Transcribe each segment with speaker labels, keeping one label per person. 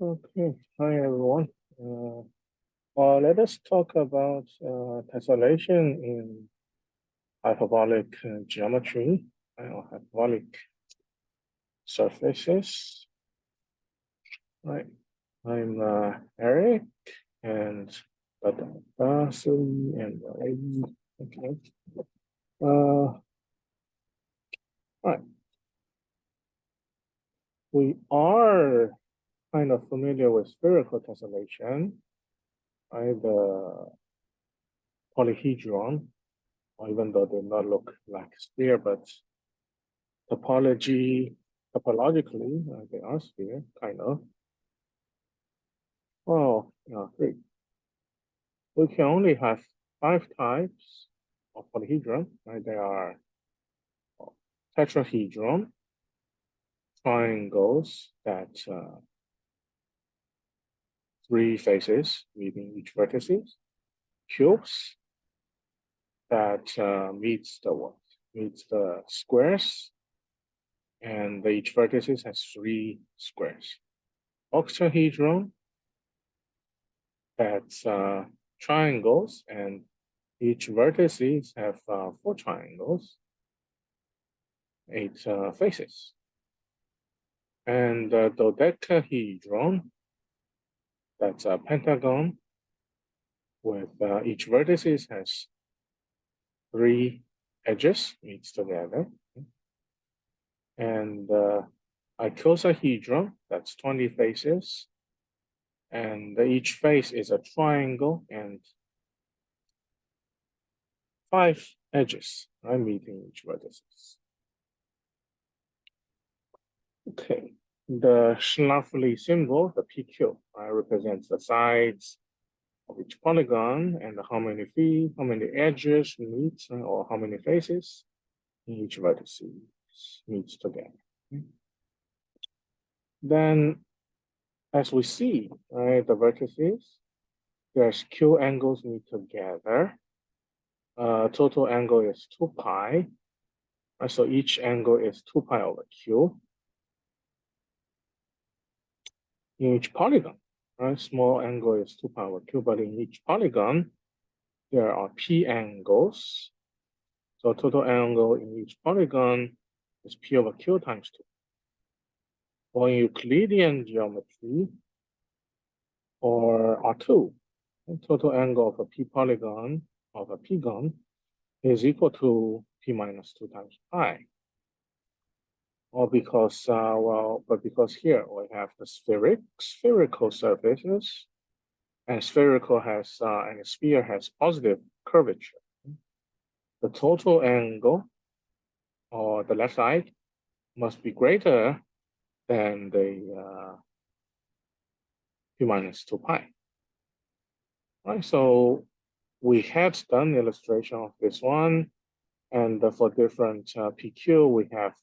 Speaker 1: Okay, hi everyone. Let us talk about tessellation in hyperbolic geometry or hyperbolic surfaces. Right. I'm Eric and Vasily and Amy. Okay. Right. We are kind of familiar with spherical tessellation, right? The polyhedron, or even though they not look like sphere, but topologically, they are sphere, kind of. Oh, yeah, great. We can only have 5 types of polyhedron, right? There are tetrahedron, triangles that 3 faces meeting each vertices, cubes that meets the what? Meets the squares, and each vertices has 3 squares. Octahedron, that's triangles, and each vertices have 4 triangles, 8 faces. And the dodecahedron, that's a pentagon with each vertices has 3 edges meets together. And icosahedron, that's 20 faces, and each face is a triangle and 5 edges, right, meeting each vertices. Okay, the Schläfli symbol, the PQ, represents the sides of each polygon and how many feet, how many edges meet, or how many faces each vertex meets together. Okay. Then, as we see, right, the vertices, there's Q angles meet together. Total angle is 2 pi. So each angle is 2 pi over Q. In each polygon, right, small angle is 2 pi over Q, but in each polygon, there are P angles. So total angle in each polygon is P over Q times 2. For Euclidean geometry, or R2, the total angle of a P polygon of a P-gon is equal to P minus 2 times pi. Or because, because here we have the spherical surfaces, and spherical has, and a sphere has positive curvature. The total angle, or the left side, must be greater than the P minus 2 pi. Right, so we had done illustration of this one, and for different PQ, we have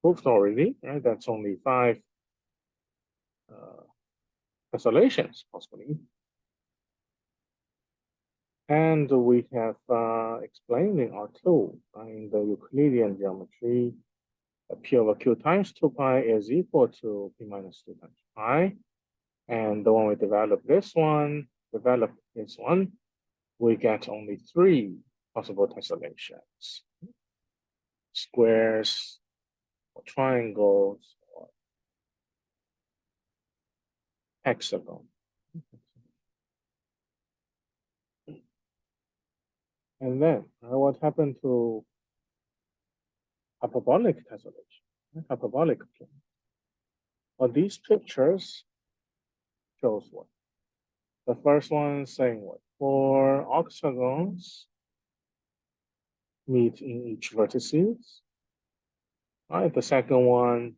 Speaker 1: proved already, right? That's only 5 tessellations, possibly. And we have explained in R2, in the Euclidean geometry, P over Q times 2 pi is equal to P minus 2 times pi. And when we develop this one, we get only 3 possible tessellations. Squares, or triangles, or hexagon. And then what happened to hyperbolic tessellation, hyperbolic plane? Well, these pictures shows what? The first one saying what? 4 octagons meet in each vertices. Right, the second one,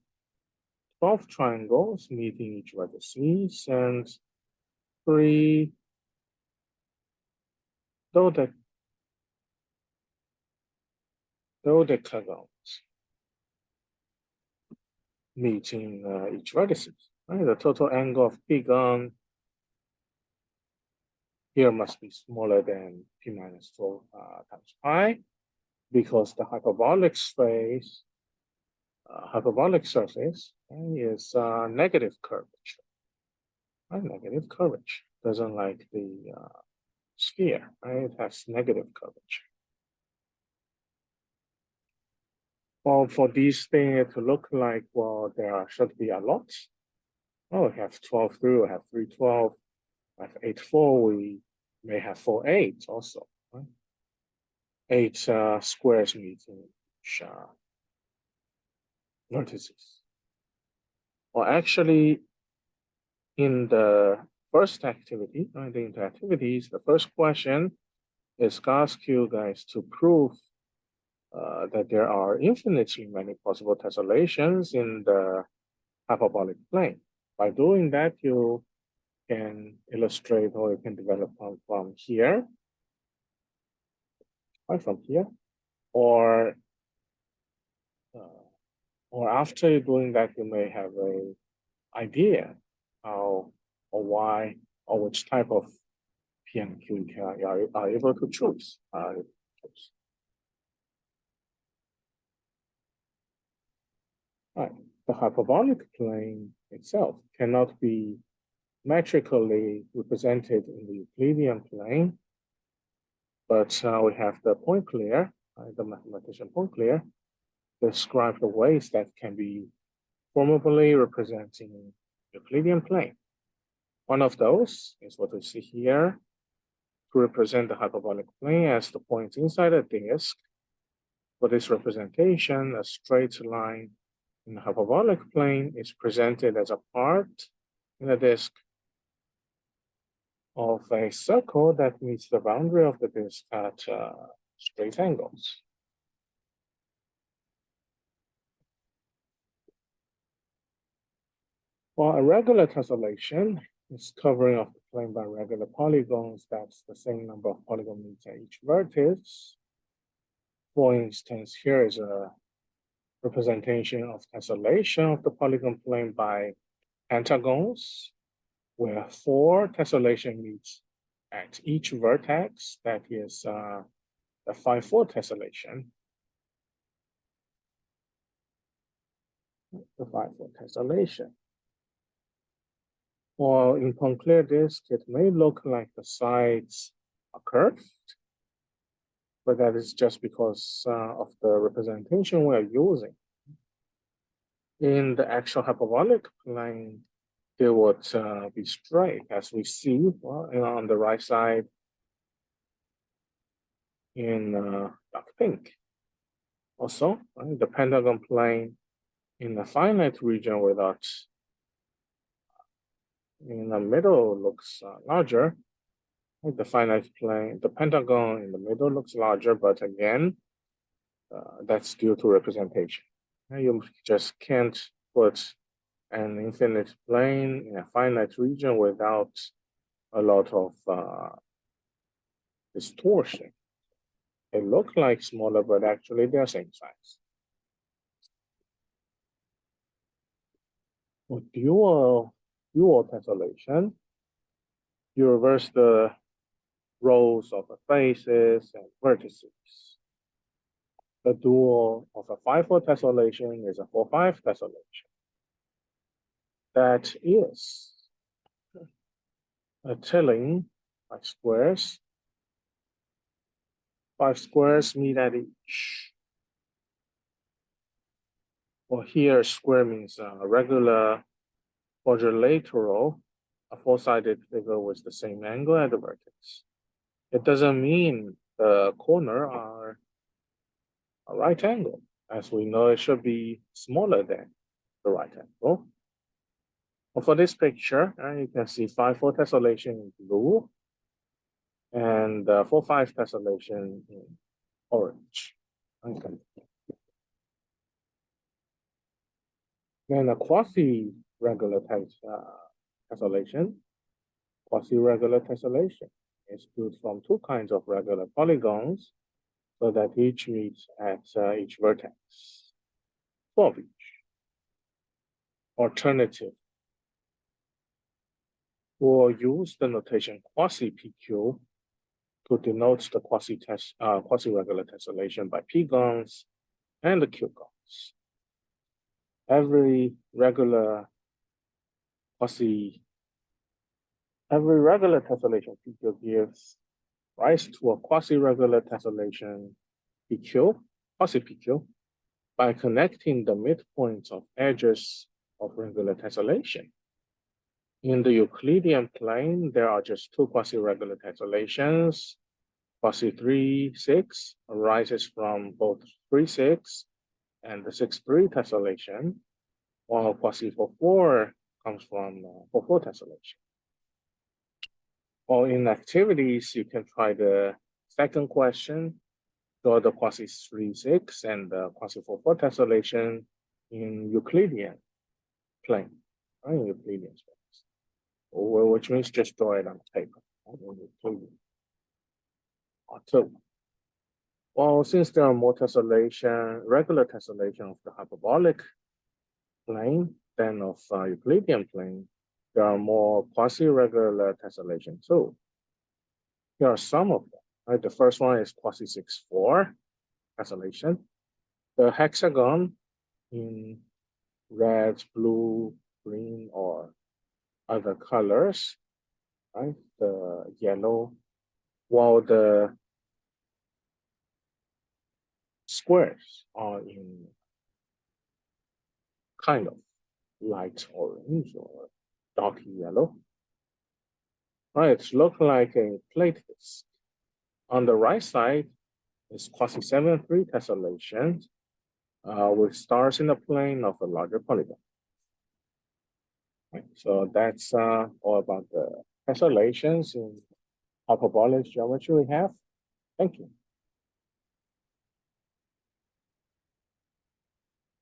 Speaker 1: 12 triangles meeting each vertices, and 3 dodecagons meeting each vertices. Right, the total angle of P-gon here must be smaller than P minus 2 times pi, because the hyperbolic space, hyperbolic surface is negative curvature. right? Negative curvature. Doesn't like the sphere, right? It has negative curvature. Well, for these things to look like, well, there should be a lot. Oh, we have 12-3, we have 3-12, we have 8-4, we may have 4-8 also. Right? 8 squares meeting each vertices. Well, actually, in the first activity, right, the interactivities, the first question is to ask you guys to prove that there are infinitely many possible tessellations in the hyperbolic plane. By doing that, you can illustrate or you can develop from here, right, from here, or after doing that, you may have a idea how or why or which type of P and Q you are able to choose. Right. The hyperbolic plane itself cannot be metrically represented in the Euclidean plane, but we have the point clear, the mathematician point clear, describe the ways that can be formally representing Euclidean plane. One of those is what we see here, to represent the hyperbolic plane as the point inside a disk. For this representation, a straight line in the hyperbolic plane is presented as a part in a disk of a circle that meets the boundary of the disk at straight angles. While a regular tessellation is covering of the plane by regular polygons, that's the same number of polygons at each vertex. For instance, here is a representation of tessellation of the polygon plane by pentagons, where 4 tessellation meets at each vertex. That is the 5-4 tessellation. The 5-4 tessellation. Or in point-clear disk, it may look like the sides are curved, but that is just because of the representation we are using. In the actual hyperbolic plane, they would be straight, as we see on the right side in dark pink. Also, the pentagon plane in the finite region without in the middle looks larger. The finite plane, the pentagon in the middle looks larger, but again, that's due to representation. You just can't put an infinite plane in a finite region without a lot of distortion. They look like smaller, but actually they're same size. With dual tessellation, you reverse the rows of the faces and vertices. The dual of a 5-4 tessellation is a 4-5 tessellation. That is a tilling by squares. 5 squares meet at each. Well, here square means a regular quadrilateral, a 4-sided figure with the same angle at the vertex. It doesn't mean the corner are a right angle. As we know, it should be smaller than the right angle. Well, for this picture, you can see 5-4 tessellation in blue and 4-5 tessellation in orange. Okay. Then a quasi-regular tessellation. Quasi-regular tessellation is built from 2 kinds of regular polygons, so that each meets at each vertex. 12 each. Alternative. We'll use the notation quasi-PQ to denote the quasi-regular tessellation by p-gons and the q-gons. Every regular quasi Every regular tessellation feature gives rise to a quasi-regular tessellation PQ, quasi-PQ, by connecting the midpoints of edges of regular tessellation. In the Euclidean plane, there are just two quasi-regular tessellations. Quasi 3, 6 arises from both 3, 6 and the 6, 3 tessellation, while quasi 4, 4 comes from 4, 4 tessellation. Or in activities, you can try the second question, draw the quasi 3, 6 and the quasi 4, 4 tessellation in Euclidean plane, right? In Euclidean space, which means just draw it on paper. Two. Well, since there are more tessellation, regular tessellation of the hyperbolic plane than of Euclidean plane, there are more quasi-regular tessellation too. Here are some of them. Right? The first one is quasi 6, 4 tessellation. The hexagon in red, blue, green, or other colors, right? The yellow, while the squares are in kind of light orange or dark yellow. Right, it looks like a plate disk. On the right side is quasi 7, 3 tessellation with stars in the plane of a larger polygon. Right, so that's all about the tessellations in hyperbolic geometry we have. Thank you.